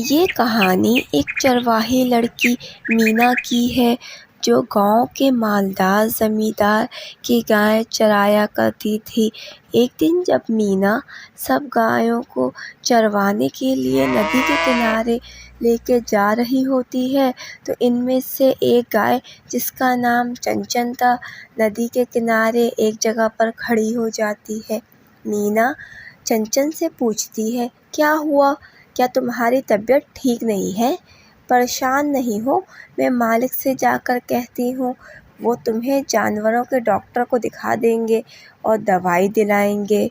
یہ کہانی ایک چرواہی لڑکی مینا کی ہے جو گاؤں کے مالدار زمیندار کی گائیں چرایا کرتی تھی۔ ایک دن جب مینا سب گایوں کو چروانے کے لیے ندی کے کنارے لے کے جا رہی ہوتی ہے تو ان میں سے ایک گائے جس کا نام چنچن تھا ندی کے کنارے ایک جگہ پر کھڑی ہو جاتی ہے۔ مینا چنچن سے پوچھتی ہے، کیا ہوا؟ کیا تمہاری طبیعت ٹھیک نہیں ہے؟ پریشان نہیں ہو؟ میں مالک سے جا کر کہتی ہوں، وہ تمہیں جانوروں کے ڈاکٹر کو دکھا دیں گے اور دوائی دلائیں گے۔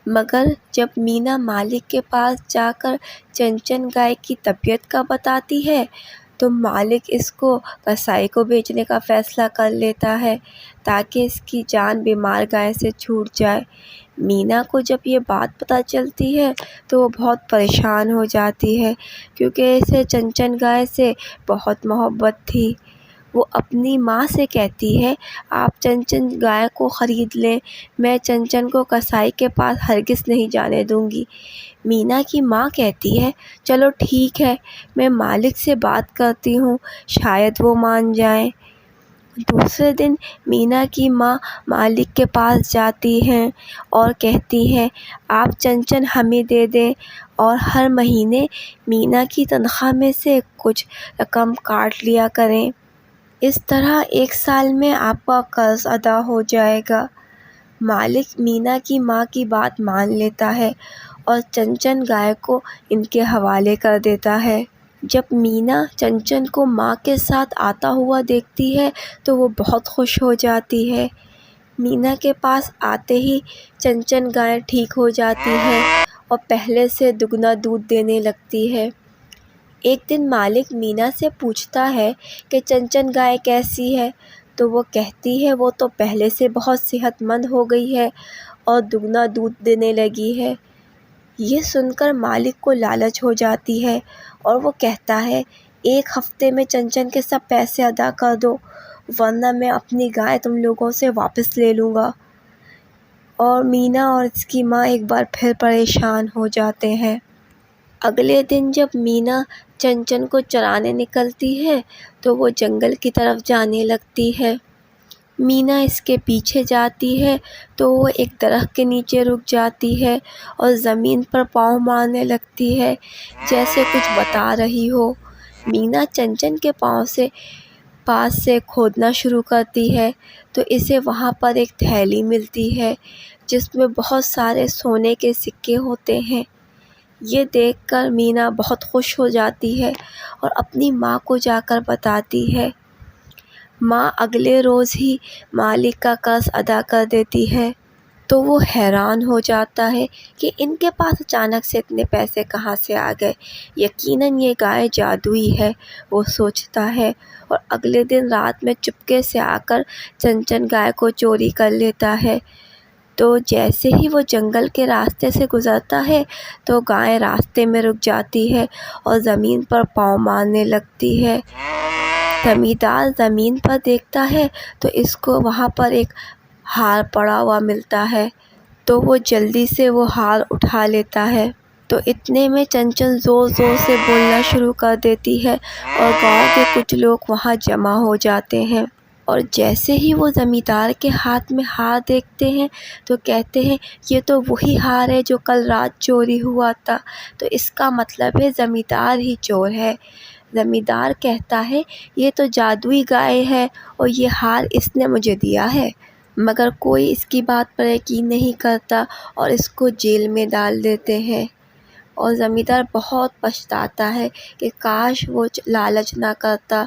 مگر جب مینا مالک کے پاس جا کر چنچن گائے کی طبیعت کا بتاتی ہے تو مالک اس کو قصائی کو بیچنے کا فیصلہ کر لیتا ہے تاکہ اس کی جان بیمار گائے سے چھوٹ جائے۔ مینا کو جب یہ بات پتہ چلتی ہے تو وہ بہت پریشان ہو جاتی ہے کیونکہ اسے چنچن گائے سے بہت محبت تھی۔ وہ اپنی ماں سے کہتی ہے، آپ چنچن گائے کو خرید لیں، میں چنچن کو قصائی کے پاس ہرگز نہیں جانے دوں گی۔ مینا کی ماں کہتی ہے، چلو ٹھیک ہے، میں مالک سے بات کرتی ہوں، شاید وہ مان جائیں۔ دوسرے دن مینا کی ماں مالک کے پاس جاتی ہیں اور کہتی ہیں، آپ چنچن ہمیں دے دیں اور ہر مہینے مینا کی تنخواہ میں سے کچھ رقم کاٹ لیا کریں۔ اس طرح 1 سال میں آپ کا قرض ادا ہو جائے گا۔ مالک مینا کی ماں کی بات مان لیتا ہے اور چنچن گائے کو ان کے حوالے کر دیتا ہے۔ جب مینا چنچن کو ماں کے ساتھ آتا ہوا دیکھتی ہے تو وہ بہت خوش ہو جاتی ہے۔ مینا کے پاس آتے ہی چنچن گائے ٹھیک ہو جاتی ہے اور پہلے سے دگنا دودھ دینے لگتی ہے۔ ایک دن مالک مینا سے پوچھتا ہے کہ چنچن گائے کیسی ہے تو وہ کہتی ہے وہ تو پہلے سے بہت صحت مند ہو گئی ہے اور دگنا دودھ دینے لگی ہے۔ یہ سن کر مالک کو لالچ ہو جاتی ہے اور وہ کہتا ہے، 1 ہفتے میں چنچن کے سب پیسے ادا کر دو ورنہ میں اپنی گائے تم لوگوں سے واپس لے لوں گا۔ اور مینا اور اس کی ماں ایک بار پھر پریشان ہو جاتے ہیں۔ اگلے دن جب مینا چنچن کو چرانے نکلتی ہے تو وہ جنگل کی طرف جانے لگتی ہے۔ مینا اس کے پیچھے جاتی ہے تو وہ ایک درخت کے نیچے رک جاتی ہے اور زمین پر پاؤں مارنے لگتی ہے جیسے کچھ بتا رہی ہو۔ مینا چنچن کے پاؤں سے پاس سے کھودنا شروع کرتی ہے تو اسے وہاں پر ایک تھیلی ملتی ہے جس میں بہت سارے سونے کے سکے ہوتے ہیں۔ یہ دیکھ کر مینا بہت خوش ہو جاتی ہے اور اپنی ماں کو جا کر بتاتی ہے۔ ماں اگلے روز ہی مالک کا قرض ادا کر دیتی ہے تو وہ حیران ہو جاتا ہے کہ ان کے پاس اچانک سے اتنے پیسے کہاں سے آ گئے، یقیناً یہ گائے جادوئی ہے، وہ سوچتا ہے، اور اگلے دن رات میں چپکے سے آ کر چنچن گائے کو چوری کر لیتا ہے۔ تو جیسے ہی وہ جنگل کے راستے سے گزرتا ہے تو گائے راستے میں رک جاتی ہے اور زمین پر پاؤں مارنے لگتی ہے۔ زمیندار زمین پر دیکھتا ہے تو اس کو وہاں پر ایک ہار پڑا ہوا ملتا ہے تو وہ جلدی سے وہ ہار اٹھا لیتا ہے۔ تو اتنے میں چنچن زور زور سے بولنا شروع کر دیتی ہے اور گاؤں کے کچھ لوگ وہاں جمع ہو جاتے ہیں، اور جیسے ہی وہ زمیندار کے ہاتھ میں ہار دیکھتے ہیں تو کہتے ہیں، یہ تو وہی ہار ہے جو کل رات چوری ہوا تھا، تو اس کا مطلب ہے زمیندار ہی چور ہے۔ زمیندار کہتا ہے، یہ تو جادوئی گائے ہے اور یہ ہار اس نے مجھے دیا ہے، مگر کوئی اس کی بات پر یقین نہیں کرتا اور اس کو جیل میں ڈال دیتے ہیں، اور زمیندار بہت پچھتاتا ہے کہ کاش وہ لالچ نہ کرتا۔